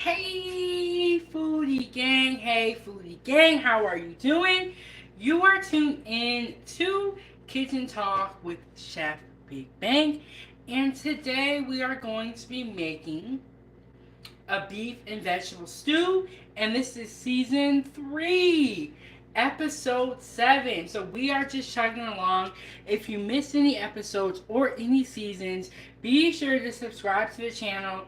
Hey, Foodie Gang. Hey, Foodie Gang. How are you doing? You are tuned in to Kitchen Talk with Chef Big Bang. And today we are going to be making a beef and vegetable stew. And this is season 3, episode 7. So we are just chugging along. If you missed any episodes or any seasons, be sure to subscribe to the channel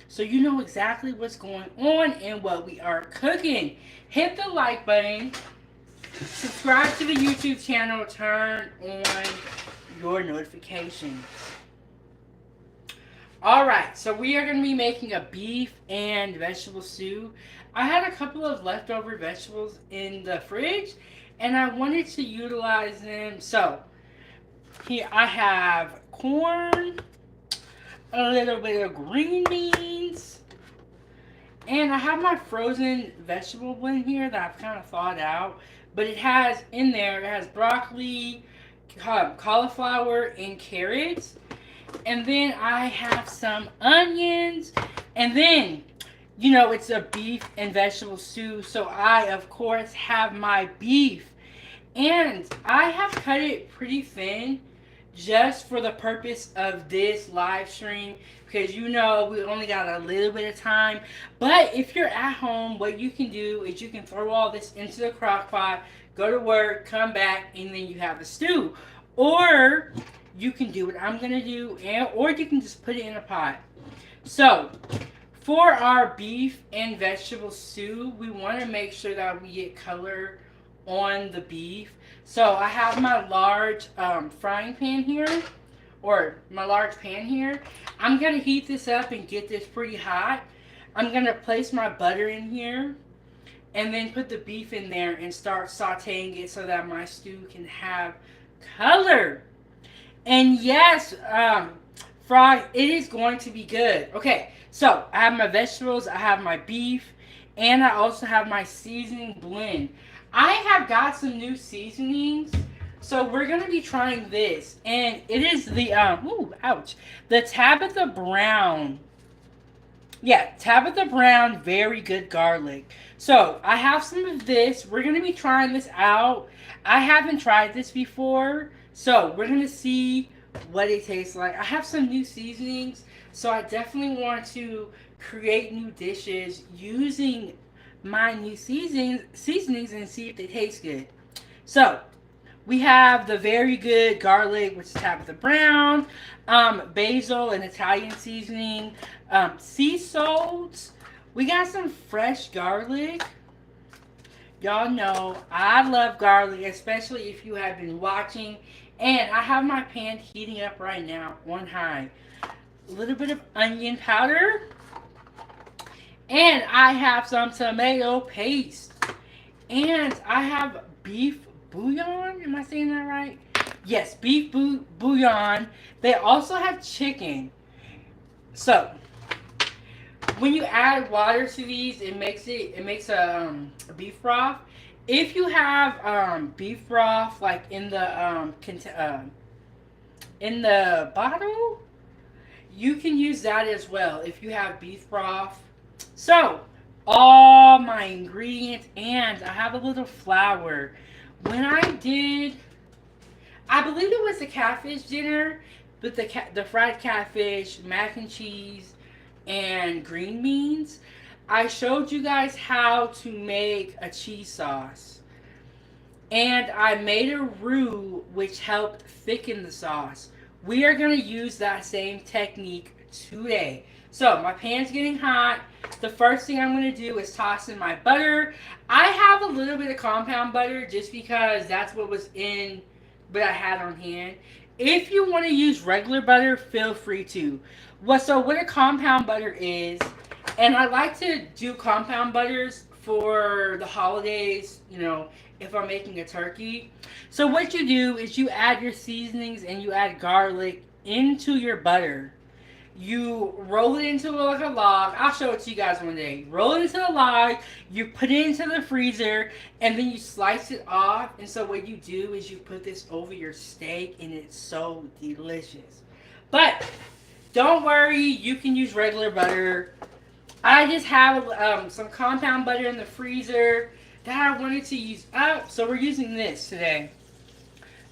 so you know exactly what's going on and what we are cooking. Hit the like button, subscribe to the YouTube channel, turn on your notifications. Alright, so we are going to be making a beef and vegetable stew. I had a couple of leftover vegetables in the fridge and I wanted to utilize them. So, here I have corn, a little bit of green beans, and I have my frozen vegetable blend here that I've kind of thawed out. But it has in there, it has broccoli, cauliflower, and carrots. And then I have some onions. And then, it's a beef and vegetable stew. So I, of course, have my beef. And I have cut it pretty thin just for the purpose of this live stream, because we only got a little bit of time. But if you're at home, what you can do is you can throw all this into the crock pot, go to work, come back, and then you have a stew. Or you can do what I'm gonna do, or you can just put it in a pot. So for our beef and vegetable stew, we want to make sure that we get color on the beef. So I have my large frying pan here, or my large pan here. I'm going to heat this up and get this pretty hot. I'm going to place my butter in here and then put the beef in there and start sauteing it so that my stew can have color. And yes, Frog, it is going to be good. Okay, so I have my vegetables, I have my beef, and I also have my seasoning blend. I have got some new seasonings, so we're going to be trying this. And it is the, the Tabitha Brown. Yeah, Tabitha Brown Very Good Garlic. So I have some of this. We're going to be trying this out. I haven't tried this before, so we're going to see what it tastes like. I have some new seasonings, so I definitely want to create new dishes using my new seasonings and see if they taste good. So we have the Very Good Garlic, which is Tabitha Brown, basil and Italian seasoning, sea salt. We got some fresh garlic. Y'all know I love garlic, especially if you have been watching. And I have my pan heating up right now on high. A little bit of onion powder. And I have some tomato paste. And I have beef bouillon. Am I saying that right? Yes, beef bouillon. They also have chicken. So, when you add water to these, it makes a beef broth. If you have beef broth like in the bottle, you can use that as well if you have beef broth. So, all my ingredients, and I have a little flour. When I believe it was the catfish dinner, but the fried catfish, mac and cheese, and green beans, I showed you guys how to make a cheese sauce. And I made a roux which helped thicken the sauce. We are going to use that same technique today. So my pan's getting hot. The first thing I'm going to do is toss in my butter. I have a little bit of compound butter just because that's what was in what I had on hand. If you want to use regular butter, feel free to. What a compound butter is, and I like to do compound butters for the holidays, if I'm making a turkey. So what you do is you add your seasonings and you add garlic into your butter. You roll it into like a log. I'll show it to you guys one day. Roll it into the log. You put it into the freezer, and then you slice it off. And so what you do is you put this over your steak, and it's so delicious. But don't worry, you can use regular butter. I just have some compound butter in the freezer that I wanted to use up, so we're using this today.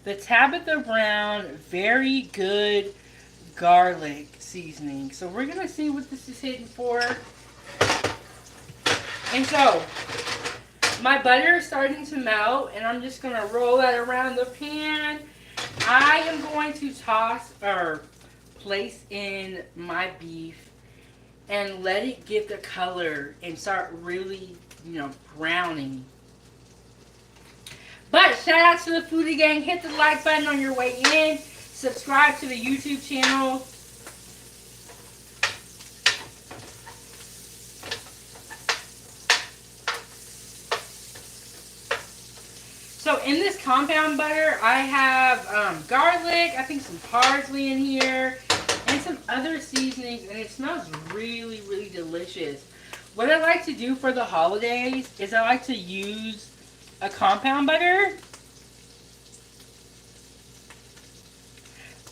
The Tabitha Brown Very Good Garlic Seasoning. So we're going to see what this is hitting for. And so, my butter is starting to melt, and I'm just going to roll that around the pan. I am going to toss or place in my beef and let it get the color and start really, browning. But shout out to the Foodiegang. Hit the like button on your way in. Subscribe to the YouTube channel. So in this compound butter, I have garlic, I think some parsley in here, and some other seasonings, and it smells really, really delicious. What I like to do for the holidays is I like to use a compound butter.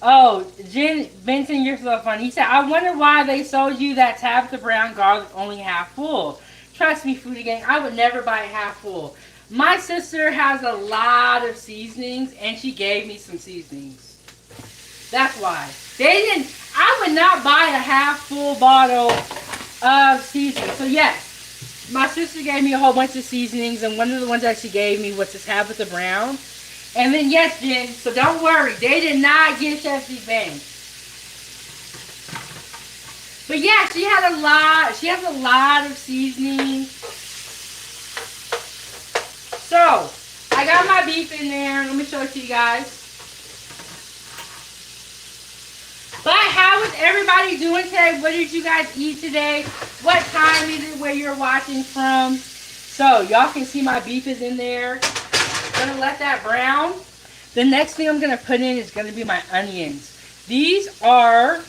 Oh, Jen Benson, you're so funny. He said, I wonder why they sold you that Tabitha Brown garlic only half full. Trust me, Foodiegang, I would never buy it half full. My sister has a lot of seasonings, and she gave me some seasonings. That's why. I would not buy a half full bottle of seasoning. So yes, my sister gave me a whole bunch of seasonings, and one of the ones that she gave me was the Tabitha Brown. And then yes, Jen, so don't worry, they did not get Tsp Bang. But yeah, she has a lot of seasoning. So, I got my beef in there. Let me show it to you guys. But how is everybody doing today? What did you guys eat today? What time is it where you're watching from? So, y'all can see my beef is in there. I'm going to let that brown. The next thing I'm going to put in is going to be my onions. These are,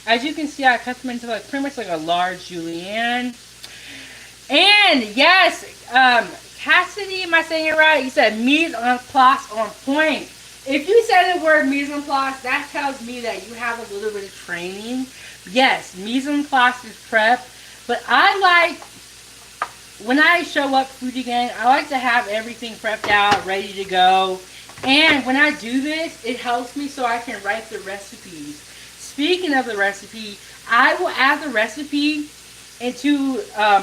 as you can see, I cut them into pretty much like a large julienne. And yes, Cassidy, am I saying it right? You said mise en place on point. If you said the word mise en place, that tells me that you have a little bit of training. Yes, mise en place is prep. But I like, when I show up Foodiegang, I like to have everything prepped out, ready to go. And when I do this, it helps me so I can write the recipes. Speaking of the recipe, I will add the recipe into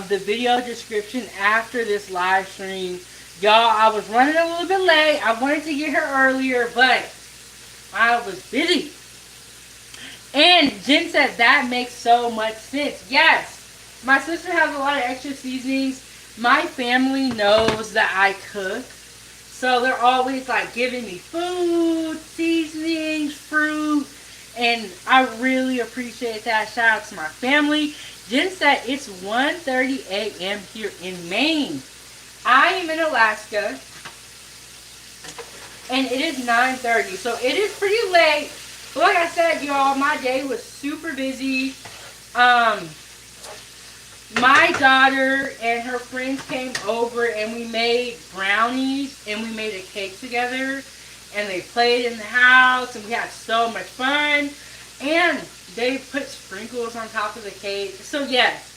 the video description after this live stream. Y'all, I was running a little bit late. I wanted to get here earlier, but I was busy. And Jen said that makes so much sense. Yes, my sister has a lot of extra seasonings. My family knows that I cook. So they're always like giving me food, seasonings, fruit. And I really appreciate that. Shout out to my family. Jen said it's 1:30 a.m. here in Maine. I am in Alaska, and it is 9:30, so it is pretty late. But like I said, y'all, my day was super busy. My daughter and her friends came over, and we made brownies, and we made a cake together, and they played in the house, and we had so much fun. And they put sprinkles on top of the cake. So yes,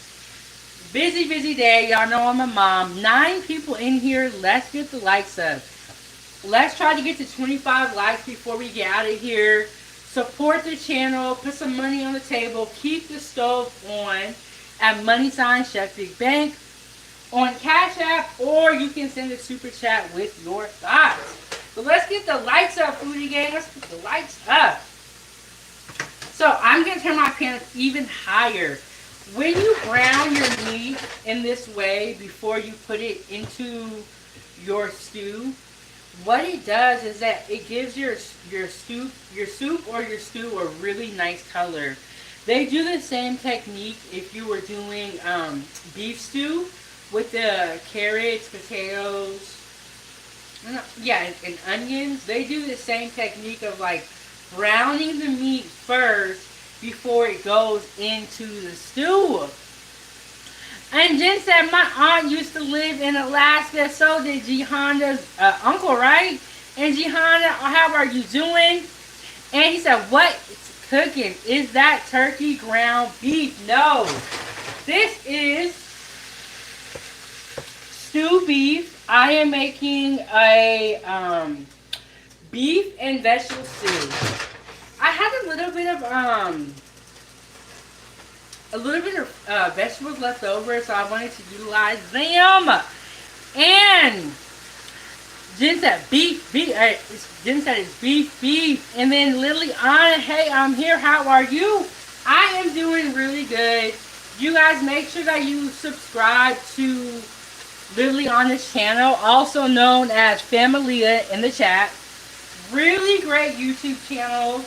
busy, busy day. Y'all know I'm a mom. 9 people in here. Let's get the likes up. Let's try to get to 25 likes before we get out of here. Support the channel. Put some money on the table. Keep the stove on at # Chef Big Bank on Cash App, or you can send a super chat with your thoughts. But let's get the lights up, Foodiegang. Let's get the lights up. So I'm going to turn my pan even higher. When you brown your meat in this way before you put it into your stew, what it does is that it gives your soup or your stew a really nice color. They do the same technique if you were doing beef stew with the carrots, potatoes, and onions. They do the same technique of like browning the meat first before it goes into the stew. And Jen said, my aunt used to live in Alaska, so did Jihanda's uncle, right? And Jihanda, how are you doing? And he said, what's cooking? Is that turkey ground beef? No. This is stew beef. I am making a beef and vegetable stew. I had a little bit of vegetables left over, so I wanted to utilize them. And Jen said Jen said it's beef. And then Liliana, hey, I'm here. How are you? I am doing really good. You guys make sure that you subscribe to Liliana's channel, also known as Familia in the chat. Really great YouTube channel.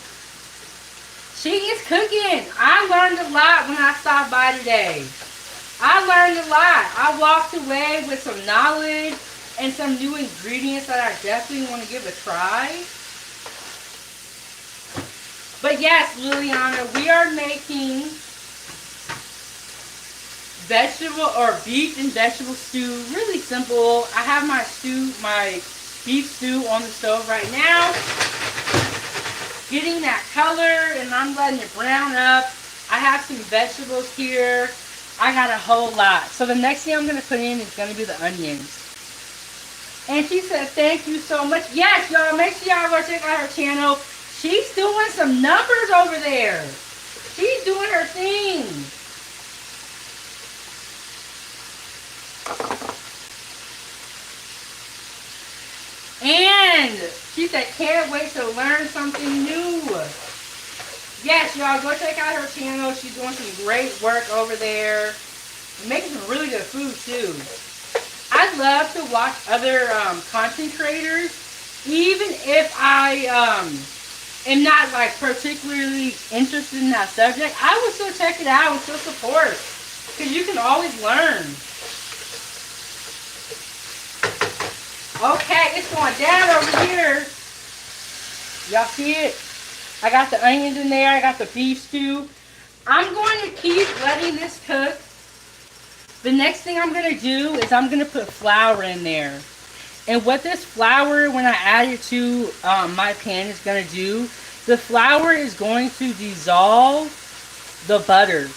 She is cooking. I learned a lot when I stopped by today. I learned a lot. I walked away with some knowledge and some new ingredients that I definitely want to give a try. But yes, Liliana, we are making vegetable or beef and vegetable stew. Really simple. I have my beef stew on the stove right now. Getting that color, and I'm letting it brown up. I have some vegetables here. I got a whole lot. So the next thing I'm going to put in is going to be the onions. And she said, thank you so much. Yes, y'all, make sure y'all go check out her channel. She's doing some numbers over there. She's doing her thing. And she said, can't wait to learn something new. Yes, y'all, go check out her channel. She's doing some great work over there. Making some really good food, too. I love to watch other content creators, even if I am not like particularly interested in that subject. I will still check it out and still support, because you can always learn. Okay, it's going down over here. Y'all see it? I got the onions in there. I got the beef stew. I'm going to keep letting this cook. The next thing I'm going to do is I'm going to put flour in there. And what this flour, when I add it to my pan, is going to do, the flour is going to dissolve the butter.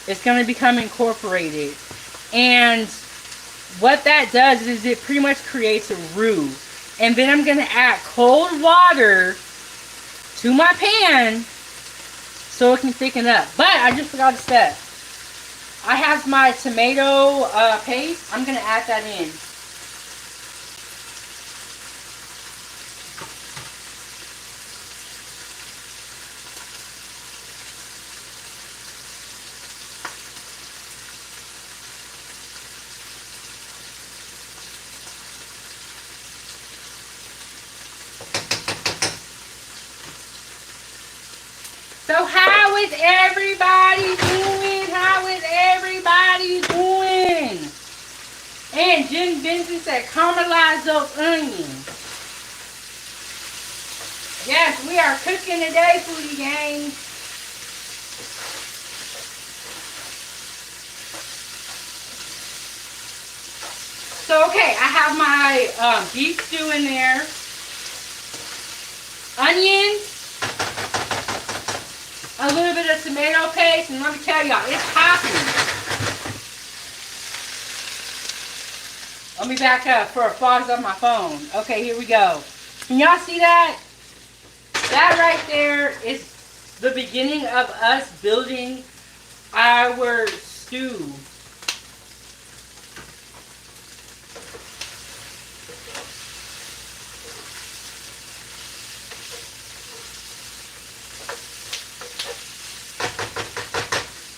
It's going to become incorporated. And what that does is it pretty much creates a roux. And then I'm going to add cold water to my pan so it can thicken up. But I just forgot a step. I have my tomato paste. I'm going to add that in. So how is everybody doing? How is everybody doing? And Jen Benson said, caramelize those onions. Yes, we are cooking today, Foodie Gang. So, okay, I have my beef stew in there. Onions. A little bit of tomato paste, and let me tell y'all, it's popping. Let me back up for a fogs on my phone. Okay, here we go. Can y'all see that? That right there is the beginning of us building our stew.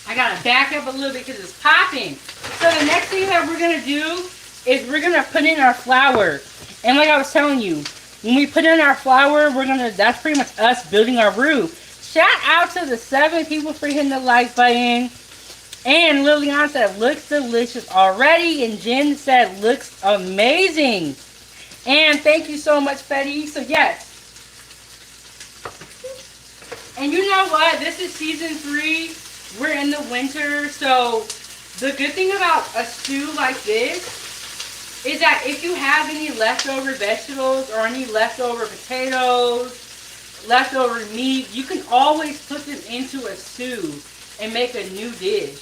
I gotta back up a little bit because it's popping. So the next thing that we're gonna do is we're gonna put in our flour. And like I was telling you, when we put in our flour, that's pretty much us building our roux. Shout out to the 7 people for hitting the like button. And Liliana said, looks delicious already. And Jen said, looks amazing. And thank you so much, Fetty. So yes. And you know what? This is season 3. We're in the winter, so the good thing about a stew like this is that if you have any leftover vegetables or any leftover potatoes, leftover meat, you can always put them into a stew and make a new dish.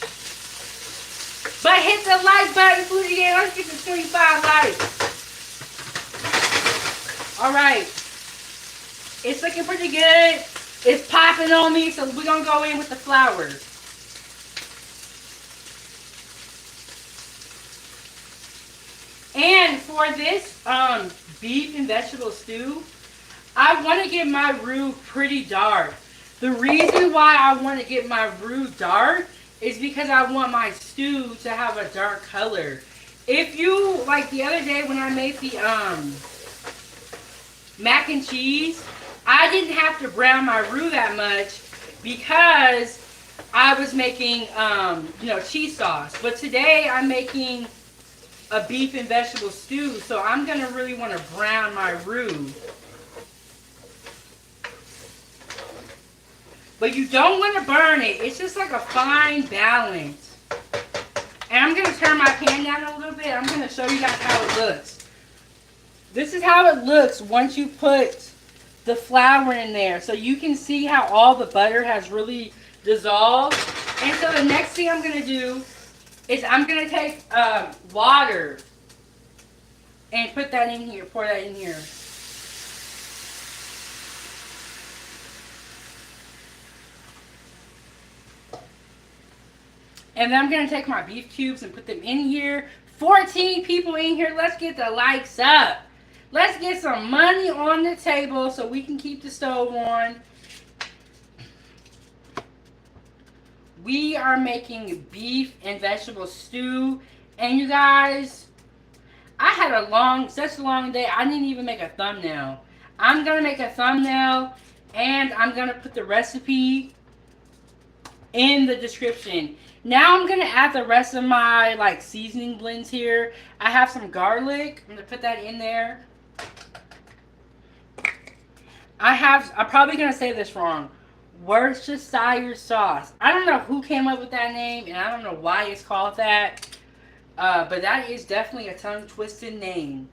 But hit the like button, Foodiegang. Let's get to 25 likes. Alright. It's looking pretty good. It's popping on me, so we're going to go in with the flour. And for this beef and vegetable stew, I want to get my roux pretty dark. The reason why I want to get my roux dark is because I want my stew to have a dark color. If you, like the other day when I made the mac and cheese, I didn't have to brown my roux that much because I was making, cheese sauce. But today I'm making a beef and vegetable stew, so I'm going to really want to brown my roux. But you don't want to burn it. It's just like a fine balance. And I'm going to turn my pan down a little bit. I'm going to show you guys how it looks. This is how it looks once you put the flour in there. So you can see how all the butter has really dissolved. And so the next thing I'm going to do is I'm going to take water and put that in here, pour that in here. And then I'm going to take my beef cubes and put them in here. 14 people in here. Let's get the likes up. Let's get some money on the table so we can keep the stove on. We are making beef and vegetable stew. And you guys, I had such a long day, I didn't even make a thumbnail. I'm going to make a thumbnail and I'm going to put the recipe in the description. Now I'm going to add the rest of my seasoning blends here. I have some garlic. I'm going to put that in there. I'm probably going to say this wrong. Worcestershire sauce. I don't know who came up with that name, and I don't know why it's called that. But that is definitely a tongue-twisted name.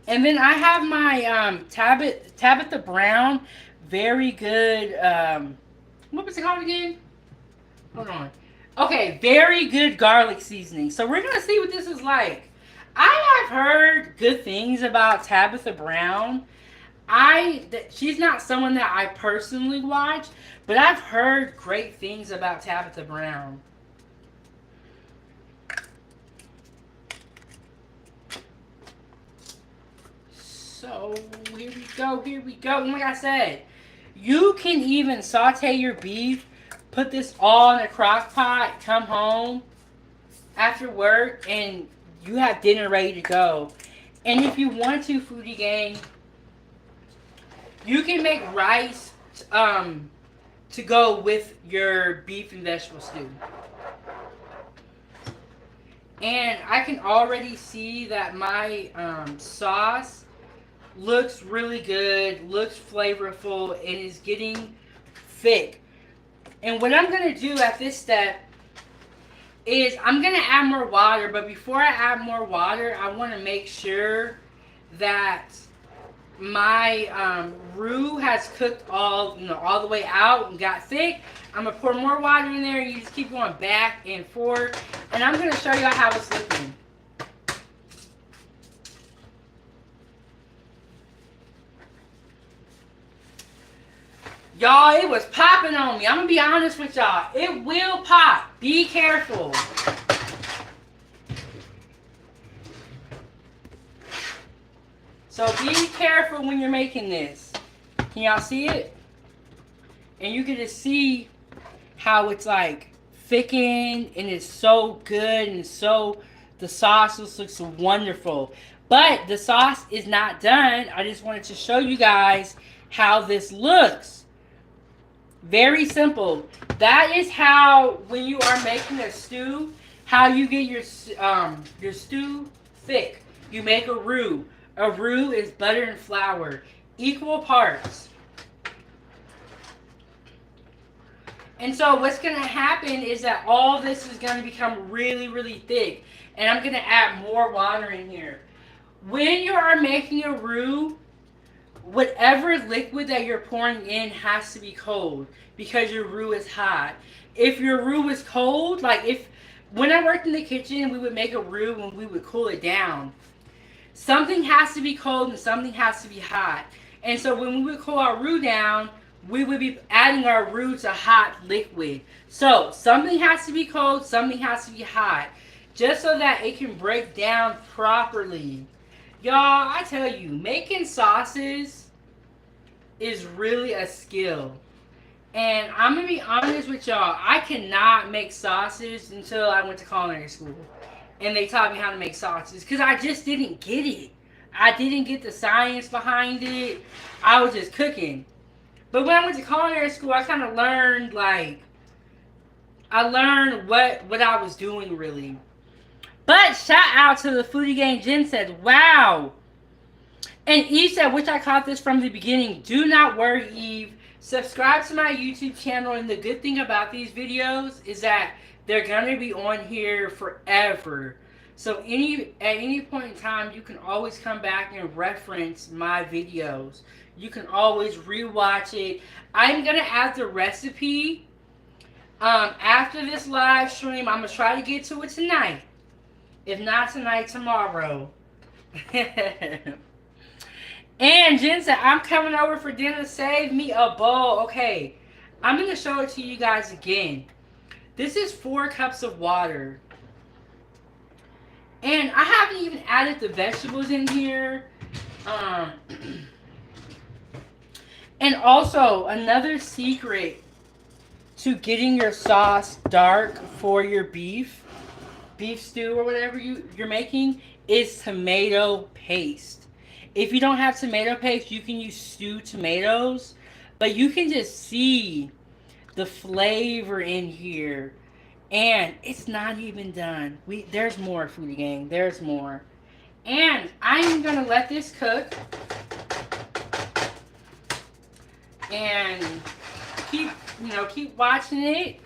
And then I have my Tabitha Brown, very good, what was it called again? Hold on. Okay, very good garlic seasoning. So we're going to see what this is like. I have heard good things about Tabitha Brown. She's not someone that I personally watch, but I've heard great things about Tabitha Brown. So, here we go. And like I said, you can even saute your beef, put this all in a crock pot, come home after work, and you have dinner ready to go. And if you want to, Foodiegang, you can make rice to go with your beef and vegetable stew. And I can already see that my sauce looks really good, looks flavorful, and is getting thick. And what I'm going to do at this step is I'm going to add more water, but before I add more water, I want to make sure that my roux has cooked all the way out and got thick. I'm going to pour more water in there, and you just keep going back and forth. And I'm going to show you how it's looking. Y'all, it was popping on me. I'm going to be honest with y'all. It will pop. Be careful. So be careful when you're making this. Can y'all see it? And you can just see how it's thickened and it's so good and the sauce just looks wonderful. But the sauce is not done. I just wanted to show you guys how this looks. Very simple. That is how, when you are making a stew, how you get your stew thick. You make a roux. A roux is butter and flour, equal parts. And so what's going to happen is that all this is going to become really, really thick. And I'm going to add more water in here. When you are making a roux, whatever liquid that you're pouring in has to be cold because your roux is hot. If your roux is cold, like if when I worked in the kitchen, we would make a roux and we would cool it down. Something has to be cold and something has to be hot. And so when we would cool our roux down, we would be adding our roux to hot liquid. So something has to be cold, something has to be hot, just so that it can break down properly. Y'all, I tell you, making sauces is really a skill. And I'm going to be honest with y'all, I cannot make sauces until I went to culinary school. And they taught me how to make sauces because I just didn't get it. I didn't get the science behind it. I was just cooking. But when I went to culinary school, I kind of learned, like, I learned what I was doing, really. But shout out to the Foodiegang. Jen said, wow. And Eve said, which I caught this from the beginning. Do not worry, Eve. Subscribe to my YouTube channel. And the good thing about these videos is that they're going to be on here forever. So at any point in time, you can always come back and reference my videos. You can always rewatch it. I'm going to add the recipe after this live stream. I'm going to try to get to it tonight. If not tonight, tomorrow. And Jen said, I'm coming over for dinner. Save me a bowl. Okay. I'm going to show it to you guys again. This is 4 cups of water. And I haven't even added the vegetables in here. And also, another secret to getting your sauce dark for your beef stew or whatever you're making is tomato paste. If you don't have tomato paste, you can use stewed tomatoes. But you can just see the flavor in here. And it's not even done. There's more, Foodiegang. There's more. And I'm going to let this cook. And keep watching it.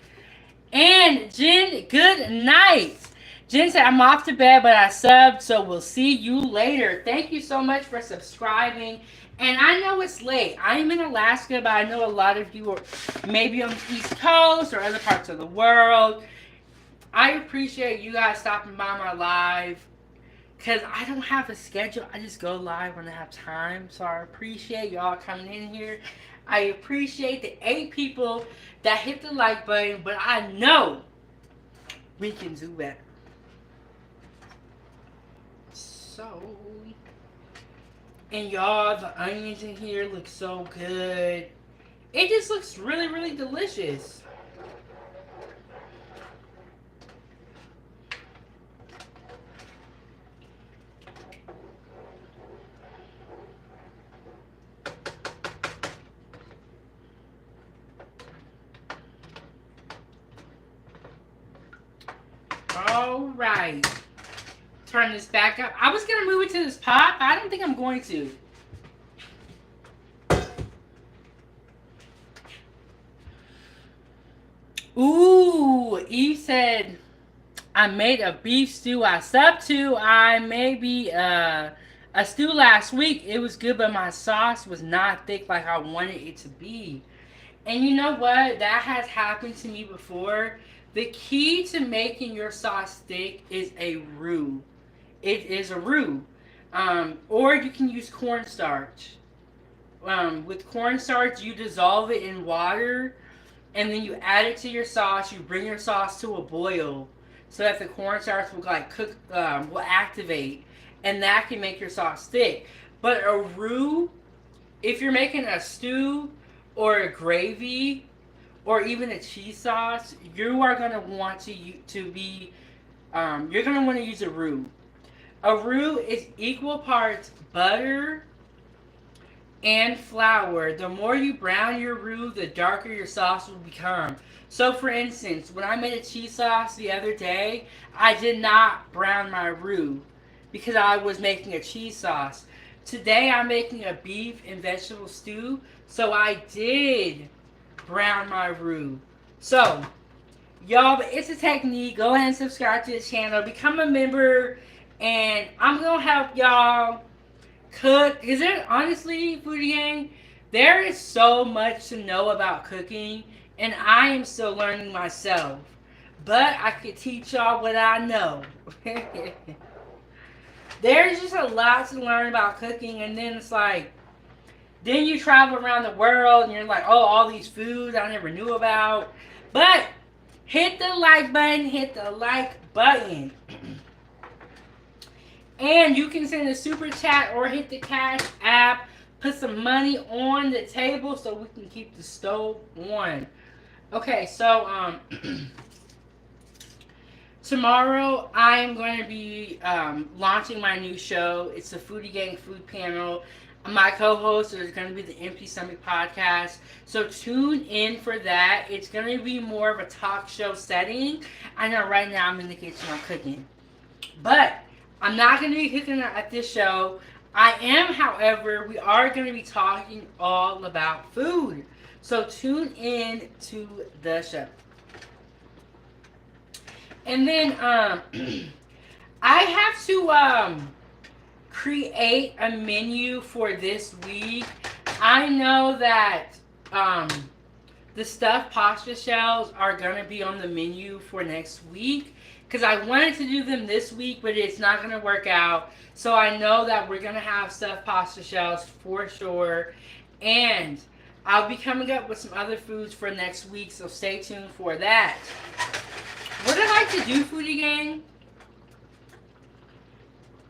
And Jen, good night. Jen said, I'm off to bed, but I subbed, so we'll see you later. Thank you so much for subscribing. And I know it's late. I'm in Alaska, but I know a lot of you are maybe on the East Coast or other parts of the world. I appreciate you guys stopping by my live because I don't have a schedule. I just go live when I have time. So I appreciate y'all coming in here. I appreciate the 8 people that hit the like button, but I know we can do better. So, and y'all, the onions in here look so good. It just looks really, really delicious. All right. Turn this back up. I was going to move it to this pot, but I don't think I'm going to. Ooh, Eve said, I made a beef stew. I subbed to. I made a stew last week. It was good, but my sauce was not thick like I wanted it to be. And you know what? That has happened to me before. The key to making your sauce thick is a roux. It is a roux. Or you can use cornstarch. With cornstarch, you dissolve it in water, and then you add it to your sauce. You bring your sauce to a boil so that the cornstarch will will activate, and that can make your sauce thick. But a roux, if you're making a stew or a gravy or even a cheese sauce, you are going to want you're going to want to use a roux. A roux is equal parts butter and flour. The more you brown your roux, the darker your sauce will become. So for instance, when I made a cheese sauce the other day, I did not brown my roux because I was making a cheese sauce. Today I'm making a beef and vegetable stew, so I did brown my roux. So, y'all, it's a technique. Go ahead and subscribe to the channel. Become a member. And I'm going to help y'all cook. Is there honestly, Foodie Gang? There is so much to know about cooking, and I am still learning myself. But I could teach y'all what I know. There's just a lot to learn about cooking, and then it's like, then you travel around the world, and you're like, oh, all these foods I never knew about. But hit the like button, hit the like button. And you can send a super chat or hit the cash app. Put some money on the table so we can keep the stove on. Okay, so tomorrow I am going to be launching my new show. It's the Foodiegang Food Panel. My co-host is going to be the Empty Stomach Podcast. So tune in for that. It's going to be more of a talk show setting. I know right now I'm in the kitchen, I'm cooking. But I'm not going to be cooking at this show. I am, however, we are going to be talking all about food. So tune in to the show. And then I have to create a menu for this week. I know that the stuffed pasta shells are going to be on the menu for next week. Because I wanted to do them this week, but it's not going to work out. So I know that we're going to have stuffed pasta shells for sure. And I'll be coming up with some other foods for next week, so stay tuned for that. What I like to do, Foodie Gang,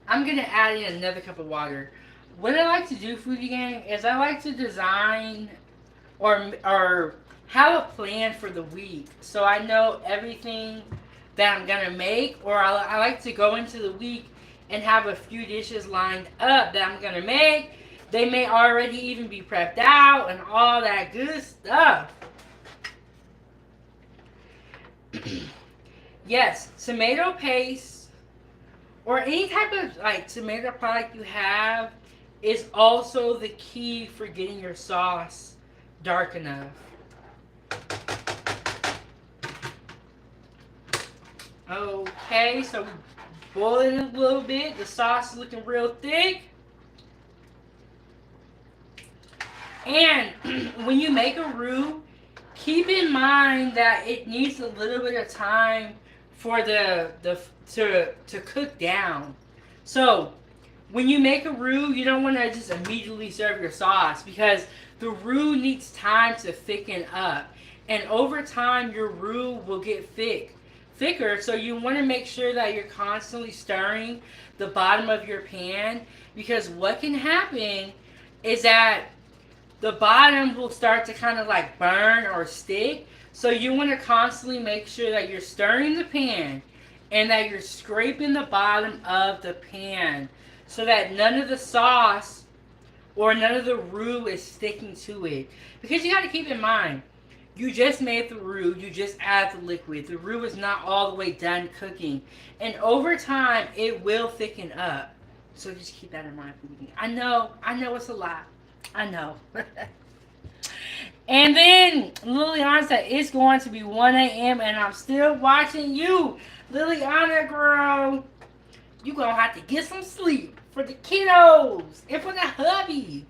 I'm going to add in another cup of water. What I like to do, Foodie Gang, is I like to design or have a plan for the week. So I know everything that I'm going to make, or I like to go into the week and have a few dishes lined up that I'm going to make. They may already even be prepped out and all that good stuff. Yes, tomato paste or any type of like tomato product you have is also the key for getting your sauce dark enough. Okay, so we boil it a little bit. The sauce is looking real thick. And when you make a roux, keep in mind that it needs a little bit of time for to cook down. So when you make a roux, you don't want to just immediately serve your sauce because the roux needs time to thicken up. And over time, your roux will get thicker, so you want to make sure that you're constantly stirring the bottom of your pan, because what can happen is that the bottom will start to kind of like burn or stick. So you want to constantly make sure that you're stirring the pan and that you're scraping the bottom of the pan so that none of the sauce or none of the roux is sticking to it. Because you got to keep in mind, you just made the roux, you just add the liquid. The roux is not all the way done cooking. And over time, it will thicken up. So just keep that in mind. I know it's a lot. I know. And then Liliana said, it's going to be 1 a.m. and I'm still watching you. Liliana, girl, you going to have to get some sleep for the kiddos and for the hubby.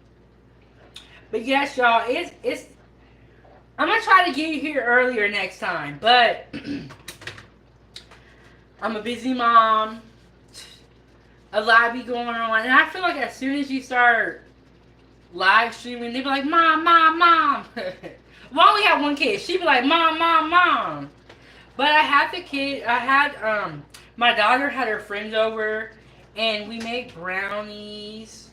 But yes, y'all, it's I'm going to try to get here earlier next time, but I'm a busy mom. A lot be going on. And I feel like as soon as you start live streaming, they be like, Mom, Mom, Mom. We only have one kid. She be like, Mom, Mom, Mom. But I had my daughter had her friends over, and we made brownies,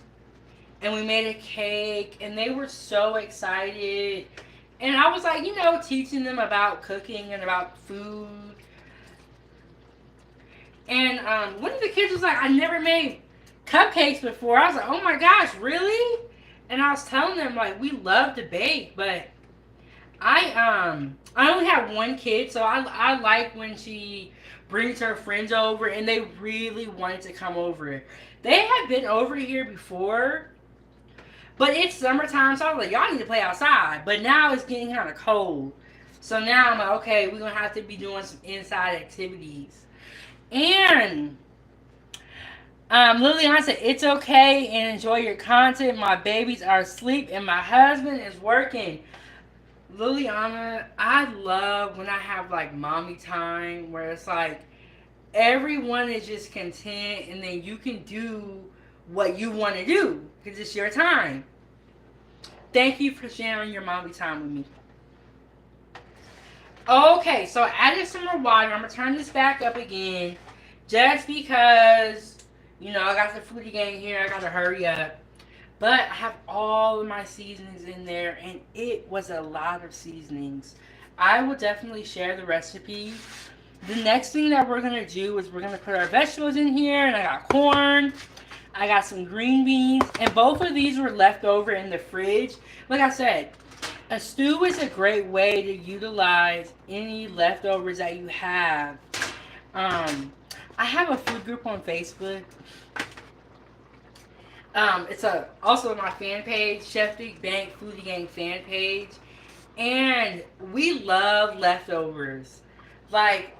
and we made a cake, and they were so excited. And I was like, teaching them about cooking and about food. And one of the kids was like, I never made cupcakes before. I was like, oh my gosh, really? And I was telling them, like, we love to bake, but I only have one kid, so I like when she brings her friends over, and they really wanted to come over. They have been over here before, but it's summertime, so I was like, y'all need to play outside. But now it's getting kind of cold. So now I'm like, okay, we're going to have to be doing some inside activities. And Liliana said, it's okay and enjoy your content. My babies are asleep and my husband is working. Liliana, I love when I have like mommy time where it's like everyone is just content and then you can do what you want to do because it's your time. Thank you for sharing your mommy time with me. Okay, so I added some more water. I'm going to turn this back up again just because, I got the Foodiegang here. I got to hurry up. But I have all of my seasonings in there, and it was a lot of seasonings. I will definitely share the recipe. The next thing that we're going to do is we're going to put our vegetables in here, and I got corn. I got some green beans, and both of these were left over in the fridge. Like I said, a stew is a great way to utilize any leftovers that you have. I have a food group on Facebook. It's also my fan page, Chef Big Bank Foodiegang fan page, and we love leftovers. Like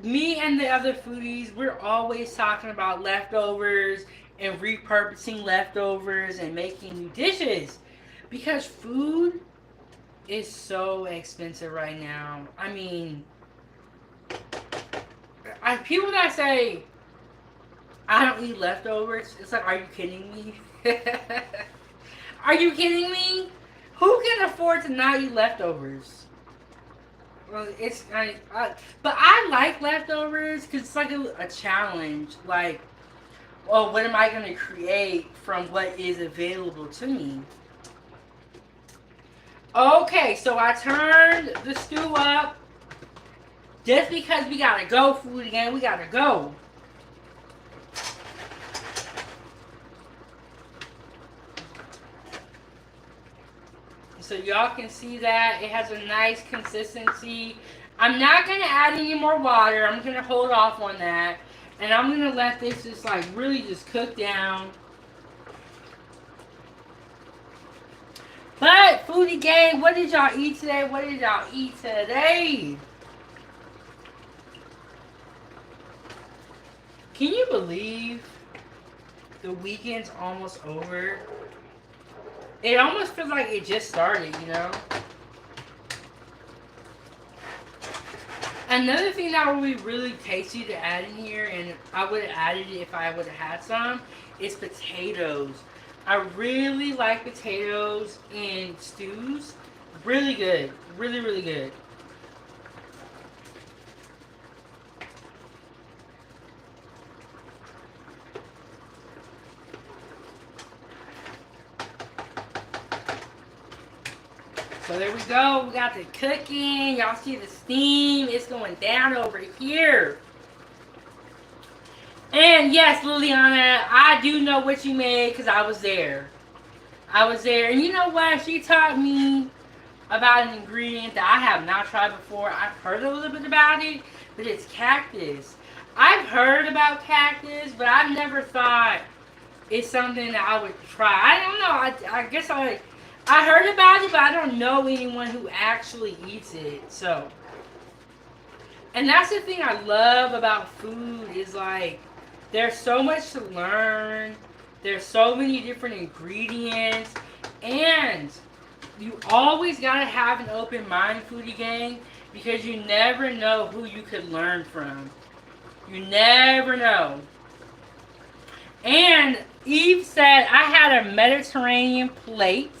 me and the other foodies, we're always talking about leftovers and repurposing leftovers and making new dishes because food is so expensive right now. I mean, people that say I don't eat leftovers, it's like, are you kidding me? Are you kidding me? Who can afford to not eat leftovers? Well, but I like leftovers because it's like a challenge. Like, well, what am I going to create from what is available to me? Okay, so I turned the stew up just because we gotta go, Foodiegang. We gotta go. So y'all can see that it has a nice consistency. I'm not gonna add any more water. I'm gonna hold off on that, and I'm gonna let this just like really just cook down. But Foodiegang, what did y'all eat today? What did y'all eat today? Can you believe the weekend's almost over? It almost feels like it just started, Another thing that would be really tasty to add in here, and I would have added it if I would have had some, is potatoes. I really like potatoes in stews. Really good. Really, really good. So there we go. We got the cooking. Y'all see the steam. It's going down over here. And yes, Liliana, I do know what you made because I was there. I was there. And you know what? She taught me about an ingredient that I have not tried before. I've heard a little bit about it, but it's cactus. I've heard about cactus, but I've never thought it's something that I would try. I don't know. I guess I heard about it, but I don't know anyone who actually eats it. So, and that's the thing I love about food is like there's so much to learn. There's so many different ingredients, and you always gotta have an open mind, Foodiegang, because you never know who you could learn from. You never know. And Eve said I had a Mediterranean plate.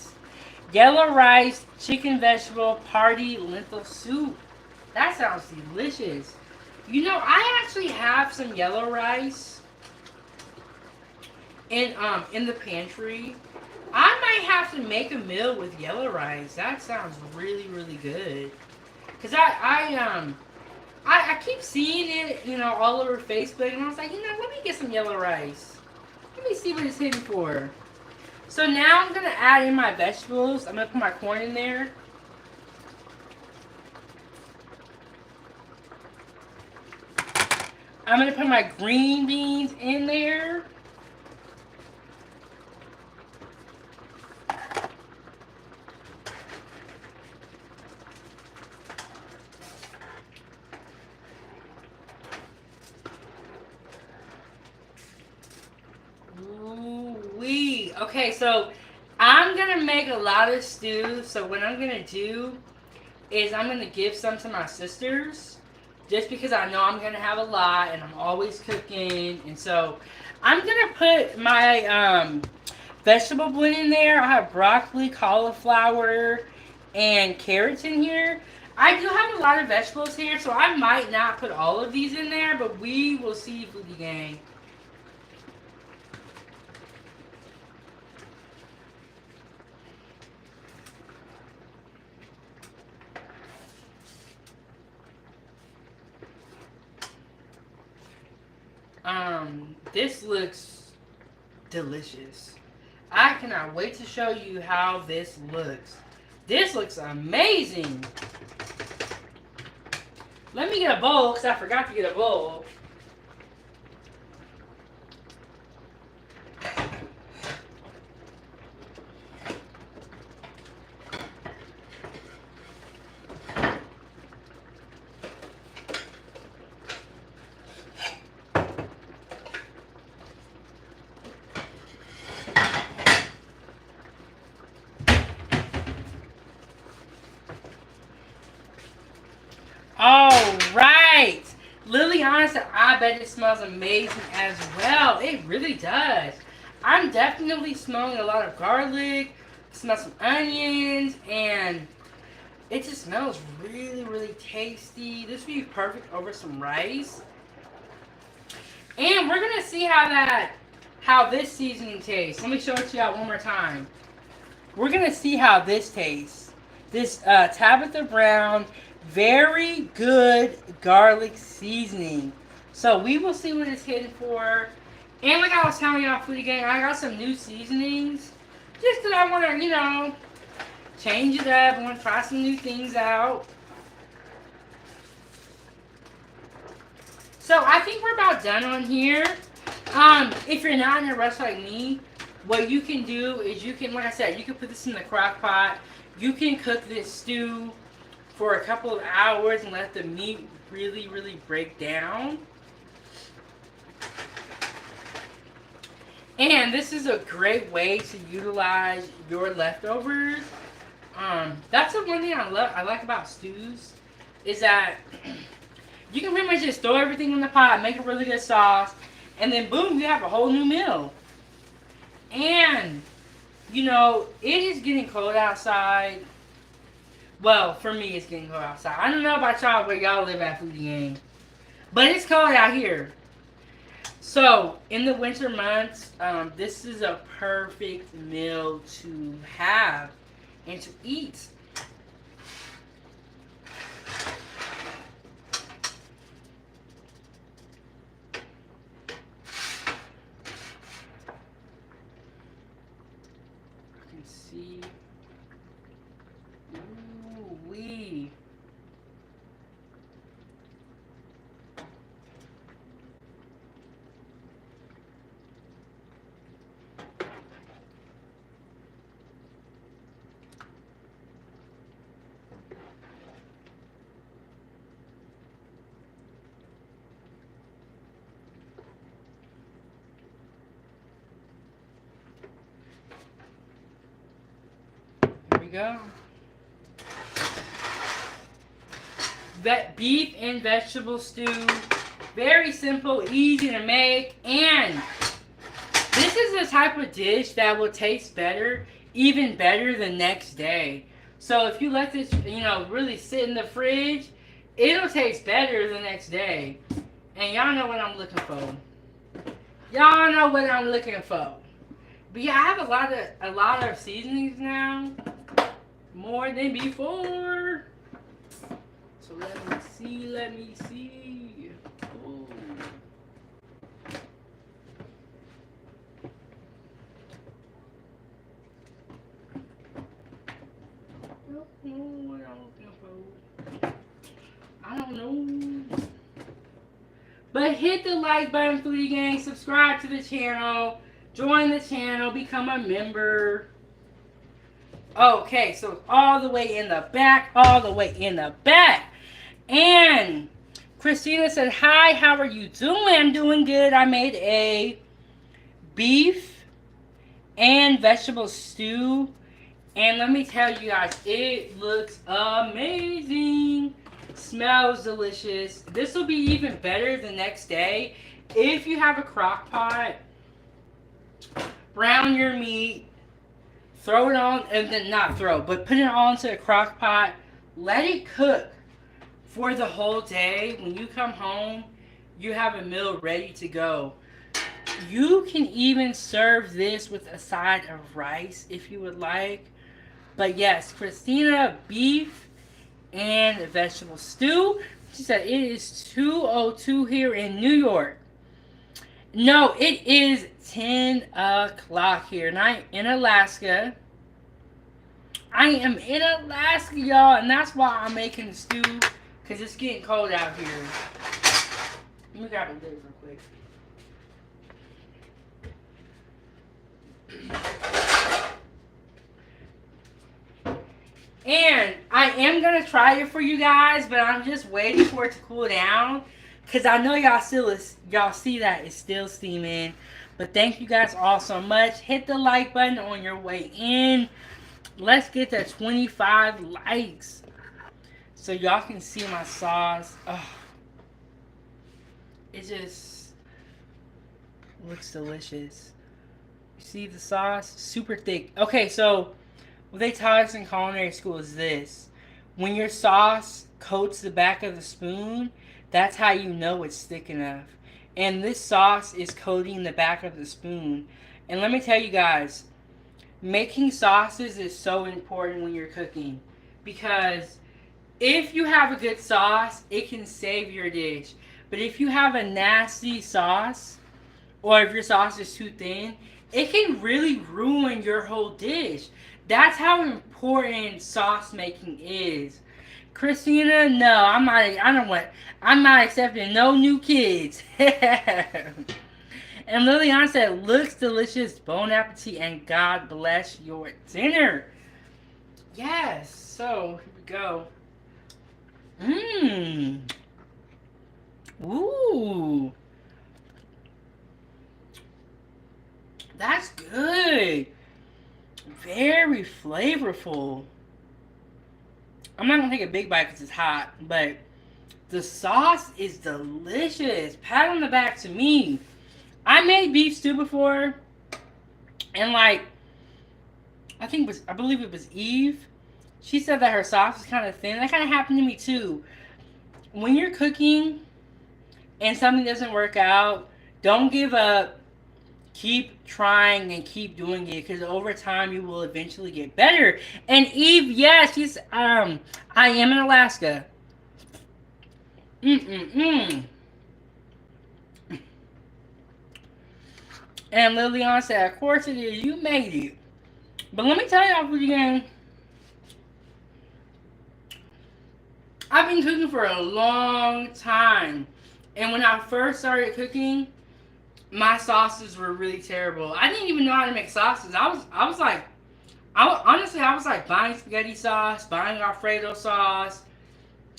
Yellow rice, chicken vegetable, party lentil soup. That sounds delicious. I actually have some yellow rice in the pantry. I might have to make a meal with yellow rice. That sounds really, really good. Cause I keep seeing it, all over Facebook, and I was like, let me get some yellow rice. Let me see what it's hitting for. So now I'm going to add in my vegetables. I'm going to put my corn in there. I'm going to put my green beans in there. Okay, so I'm gonna make a lot of stew. So what I'm gonna do is I'm gonna give some to my sisters, just because I know I'm gonna have a lot and I'm always cooking. And so I'm gonna put my vegetable blend in there. I have broccoli, cauliflower, and carrots in here. I do have a lot of vegetables here, so I might not put all of these in there, but we will see, Foodie Gang. This looks delicious. I cannot wait to show you how this looks. This looks amazing. Let me get a bowl, because I forgot to get a bowl. All right. Liliana said, I bet it smells amazing as well. It really does. I'm definitely smelling a lot of garlic, smell some onions, and it just smells really, really tasty. This would be perfect over some rice. And we're gonna see how this seasoning tastes. Let me show it to y'all one more time. We're gonna see how this tastes. This Tabitha Brown, very good garlic seasoning. So we will see what it's hitting for. And like I was telling y'all, Foodie Gang, I got some new seasonings. Just that I want to, change it up. I want to try some new things out. So I think we're about done on here. If you're not in a rush like me, what you can do is you can, like I said, you can put this in the crock pot. You can cook this stew for a couple of hours and let the meat really, really break down. And this is a great way to utilize your leftovers. That's the one thing I like about stews, is that you can pretty much just throw everything in the pot, make a really good sauce, and then boom, you have a whole new meal. And it is getting cold outside. Well, for me, it's getting cold outside. I don't know about y'all where y'all live at, Foodie Gang, but it's cold out here. So, in the winter months, this is a perfect meal to have and to eat. I can see. Ooh-wee. Here we go. That beef and vegetable stew, very simple, easy to make, and this is the type of dish that will taste better, even better the next day. So if you let this, really sit in the fridge, it'll taste better the next day. And y'all know what I'm looking for. Y'all know what I'm looking for. But yeah, I have a lot of seasonings now, more than before. So let me see. Ooh. Don't know what I'm looking for. I don't know. But hit the like button, Foodie Gang. Subscribe to the channel. Join the channel. Become a member. Okay, so all the way in the back. All the way in the back. And Christina said, hi, how are you doing? I'm doing good. I made a beef and vegetable stew. And let me tell you guys, it looks amazing. Smells delicious. This will be even better the next day. If you have a crock pot, brown your meat, throw it on, and then not throw, but put it onto a crock pot. Let it cook for the whole day. When you come home, you have a meal ready to go. You can even serve this with a side of rice if you would like. But yes, Christina, beef and vegetable stew. She said it is 2:02 here in New York. No, it is 10 o'clock here. And I'm in Alaska. I am in Alaska, y'all. And that's why I'm making stew. Because it's getting cold out here. Let me grab a lid real quick. And I am going to try it for you guys, but I'm just waiting for it to cool down. Because I know y'all see that it's still steaming. But thank you guys all so much. Hit the like button on your way in. Let's get to 25 likes. So y'all can see my sauce. Oh, it just looks delicious. You see the sauce? Super thick. Okay, so what they taught us in culinary school is this. When your sauce coats the back of the spoon, that's how you know it's thick enough. And this sauce is coating the back of the spoon. And let me tell you guys, making sauces is so important when you're cooking. Because if you have a good sauce, it can save your dish. But if you have a nasty sauce, or if your sauce is too thin, it can really ruin your whole dish. That's how important sauce making is. Christina, no, I'm not accepting no new kids. And Lillian said, looks delicious, bon appetit, and God bless your dinner. Yes, so here we go. Mmm. Ooh. That's good. Very flavorful. I'm not going to take a big bite because it's hot, but the sauce is delicious. Pat on the back to me. I made beef stew before, and I believe it was Eve. She said that her sauce was kind of thin. That kind of happened to me too. When you're cooking and something doesn't work out, don't give up. Keep trying and keep doing it, because over time you will eventually get better. And Eve, yes, she's I am in Alaska. And Lillian said, of course it is. You made it. But let me tell y'all, Foodiegang, I've been cooking for a long time. And when I first started cooking, my sauces were really terrible. I didn't even know how to make sauces. I was like buying spaghetti sauce, buying Alfredo sauce.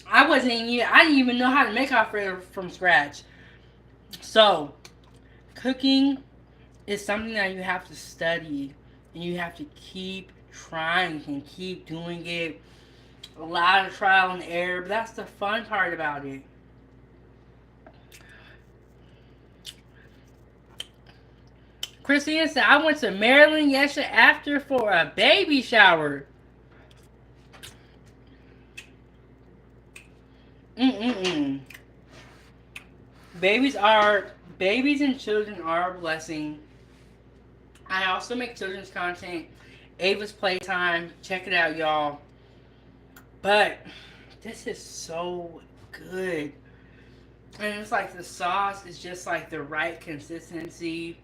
I didn't even know how to make Alfredo from scratch. So, cooking is something that you have to study, and you have to keep trying and keep doing it. A lot of trial and error, but that's the fun part about it. Christina said, I went to Maryland yesterday after for a baby shower. Babies and children are a blessing. I also make children's content. Ava's Playtime. Check it out, y'all. But this is so good. And it's like the sauce is just like the right consistency.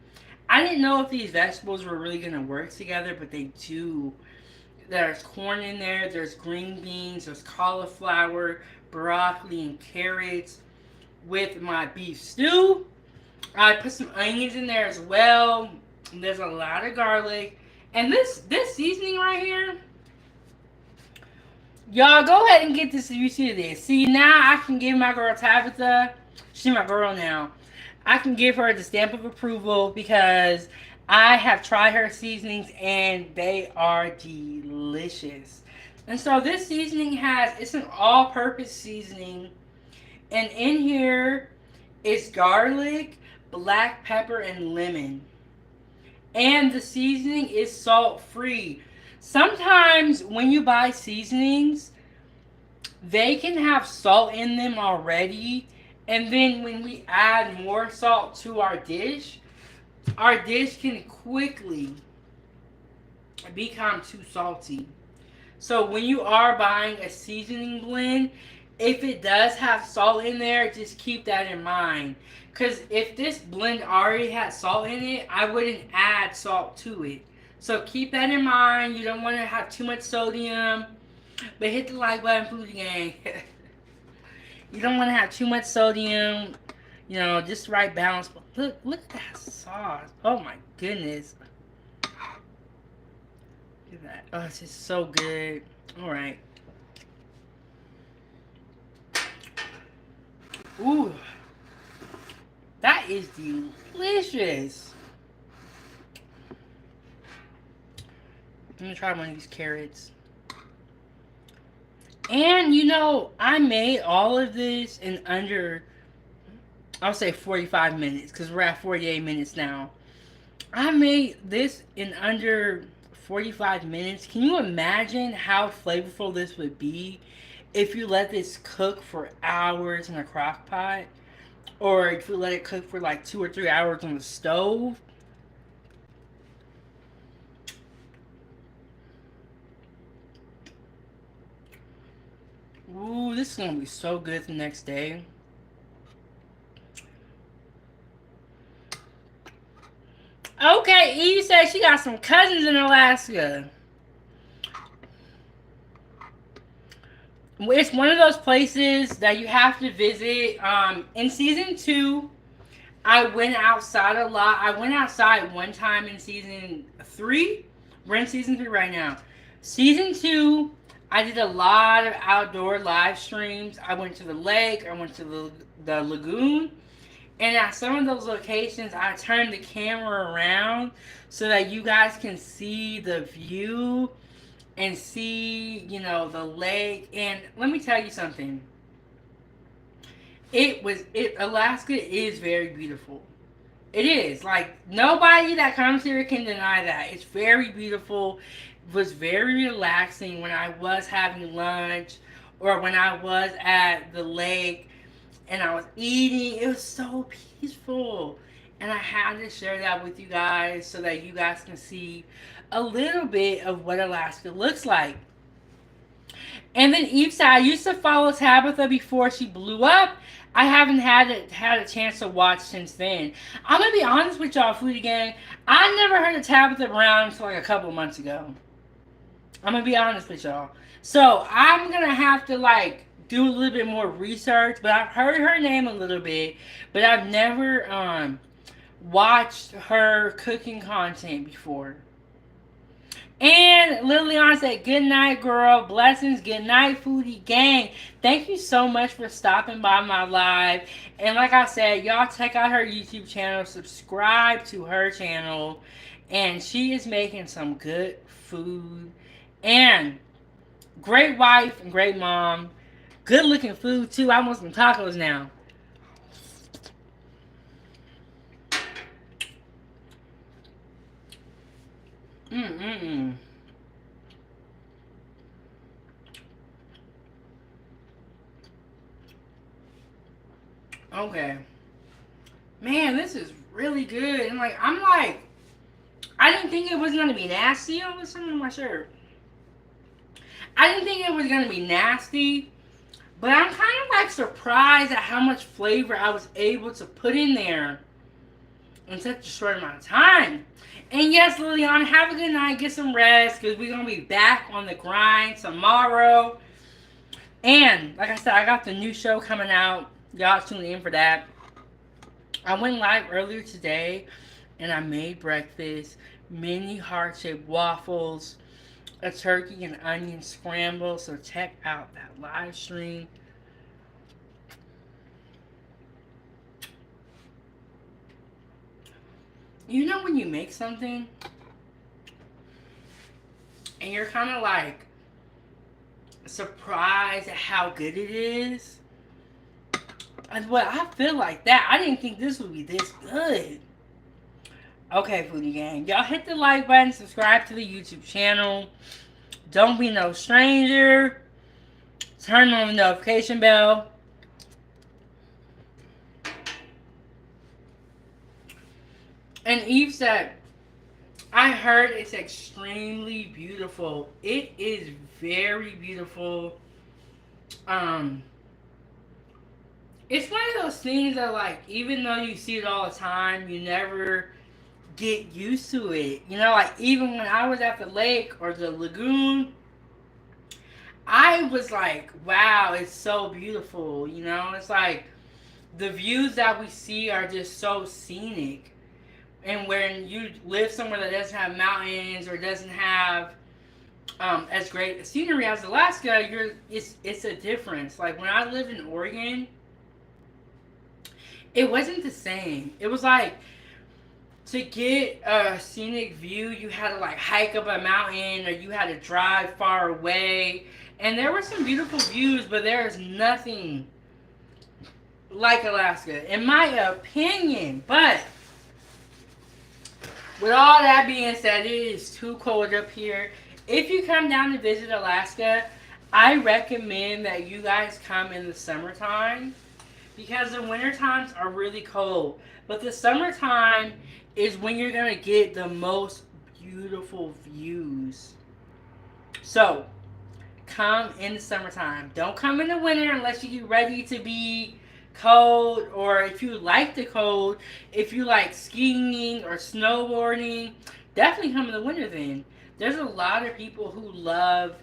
I didn't know if these vegetables were really going to work together, but they do. There's corn in there, there's green beans, there's cauliflower, broccoli, and carrots with my beef stew. I put some onions in there as well. There's a lot of garlic. And this seasoning right here, y'all go ahead and get this if you see this. See, now I can give my girl Tabitha, she's my girl now, I can give her the stamp of approval because I have tried her seasonings and they are delicious. And so this seasoning it's an all-purpose seasoning. And in here is garlic, black pepper, and lemon. And the seasoning is salt free. Sometimes when you buy seasonings, they can have salt in them already. And then when we add more salt to our dish can quickly become too salty. So when you are buying a seasoning blend, if it does have salt in there, just keep that in mind. Because if this blend already had salt in it, I wouldn't add salt to it. So keep that in mind. You don't want to have too much sodium. But hit the like button, Foodiegang. You don't want to have too much sodium. You know, just the right balance. But look at that sauce. Oh my goodness. Look at that. Oh, it's just so good. All right. Ooh. That is delicious. I'm gonna try one of these carrots. And you know, I made all of this in under, I'll say 45 minutes, because we're at 48 minutes now. I made this in under 45 minutes. Can you imagine how flavorful this would be if you let this cook for hours in a crock pot? Or if you let it cook for like 2 or 3 hours on the stove? Ooh, this is going to be so good the next day. Okay, Eve said she got some cousins in Alaska. It's one of those places that you have to visit. In season 2, I went outside a lot. I went outside one time in season 3. We're in season 3 right now. Season 2, I did a lot of outdoor live streams. I went to the lake. I went to the lagoon. And at some of those locations, I turned the camera around so that you guys can see the view and see, you know, the lake. And let me tell you something. Alaska is very beautiful. It is. Like, nobody that comes here can deny that. It's very beautiful. It was very relaxing when I was having lunch or when I was at the lake and I was eating. It was so peaceful. And I had to share that with you guys so that you guys can see a little bit of what Alaska looks like. And then Eve said, I used to follow Tabitha before she blew up. I haven't had a chance to watch since then. I'm going to be honest with y'all, Foodiegang. I never heard of Tabitha Brown until like a couple months ago. I'm going to be honest with y'all. So I'm going to have to like do a little bit more research. But I've heard her name a little bit. But I've never watched her cooking content before. And Liliana said, good night, girl. Blessings. Good night, Foodiegang. Thank you so much for stopping by my live. And like I said, y'all check out her YouTube channel. Subscribe to her channel. And she is making some good food. And great wife and great mom. Good looking food, too. I want some tacos now. Okay. Man, this is really good. And like, I didn't think it was going to be nasty. Oh, there's something on my shirt. I didn't think it was going to be nasty. But I'm kind of like surprised at how much flavor I was able to put in there in such a short amount of time. And yes, Liliana, have a good night. Get some rest because we're going to be back on the grind tomorrow. And like I said, I got the new show coming out. Y'all tune in for that. I went live earlier today and I made breakfast. Mini heart-shaped waffles. A turkey and onion scramble. So check out that live stream. You know when you make something and you're kind of like surprised at how good it is? And well, I feel like that. I didn't think this would be this good. Okay, Foodie Gang. Y'all hit the like button, subscribe to the YouTube channel. Don't be no stranger. Turn on the notification bell. And Eve said, I heard it's extremely beautiful. It is very beautiful. It's one of those things that, like, even though you see it all the time, you never get used to it. You know, like, even when I was at the lake or the lagoon, I was like, wow, it's so beautiful. You know, it's like the views that we see are just so scenic. And when you live somewhere that doesn't have mountains or doesn't have as great scenery as Alaska, it's a difference. Like when I lived in Oregon, it wasn't the same. It was like to get a scenic view, you had to like hike up a mountain or you had to drive far away. And there were some beautiful views, but there is nothing like Alaska, in my opinion. But with all that being said, it is too cold up here. If you come down to visit Alaska, I recommend that you guys come in the summertime because the winter times are really cold. But the summertime is when you're going to get the most beautiful views. So, come in the summertime. Don't come in the winter unless you get ready to be cold, or if you like the cold, if you like skiing or snowboarding, definitely come in the winter then. There's a lot of people who love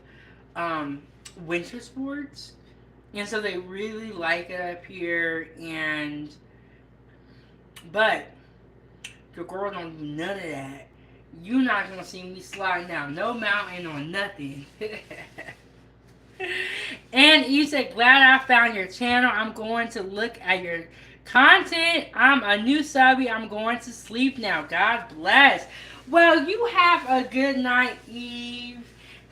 winter sports, and so they really like it up here. But your girl don't do none of that. You're not gonna see me sliding down no mountain or nothing. And you said, glad I found your channel. I'm going to look at your content. I'm a new subby. I'm going to sleep now. God bless. Well, you have a good night, Eve.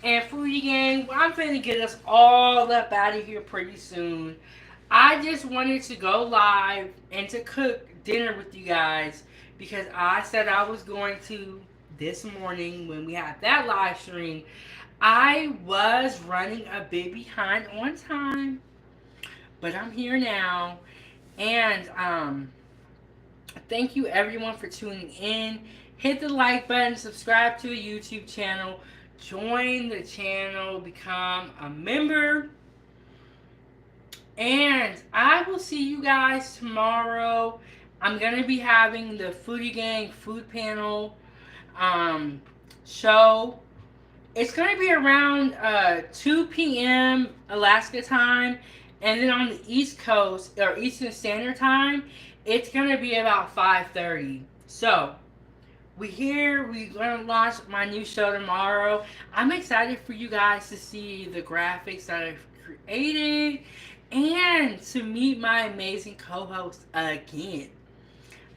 And Foodie Gang, I'm finna get us all up out of here pretty soon. I just wanted to go live and to cook dinner with you guys because I said I was going to this morning when we had that live stream. I was running a bit behind on time, but I'm here now. And thank you everyone for tuning in. Hit the like button, subscribe to the YouTube channel, join the channel, become a member. And I will see you guys tomorrow. I'm going to be having the Foodie Gang food panel show. It's going to be around 2 p.m. Alaska time. And then on the East Coast, or Eastern Standard Time, it's going to be about 5:30. So, we're going to launch my new show tomorrow. I'm excited for you guys to see the graphics that I've created and to meet my amazing co-hosts again.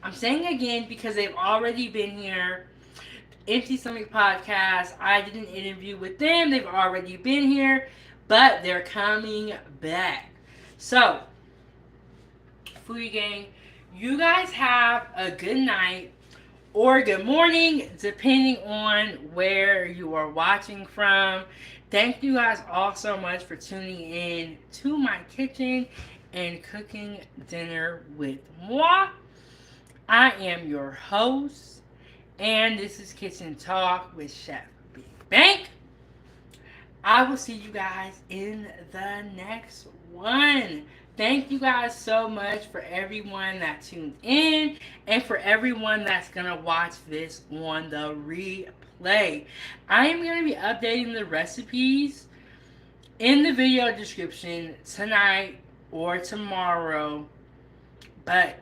I'm saying again because they've already been here. Empty Stomach Podcast, I did an interview with them. They've already been here, but they're coming back. So, Foodie Gang, you guys have a good night or good morning, depending on where you are watching from. Thank you guys all so much for tuning in to my kitchen and cooking dinner with moi. I am your host. And this is Kitchen Talk with Chef Big Bank. I will see you guys in the next one. Thank you guys so much for everyone that tuned in and for everyone that's going to watch this on the replay. I am going to be updating the recipes in the video description tonight or tomorrow. But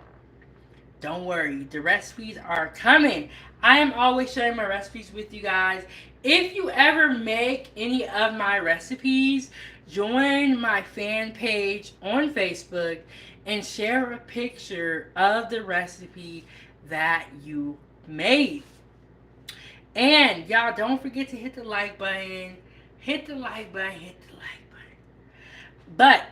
don't worry, the recipes are coming. I am always sharing my recipes with you guys. If you ever make any of my recipes, join my fan page on Facebook and share a picture of the recipe that you made. And y'all don't forget to hit the like button. Hit the like button. Hit the like button. But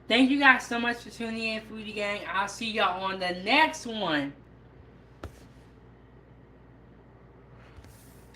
thank you guys so much for tuning in, Foodie Gang. I'll see y'all on the next one.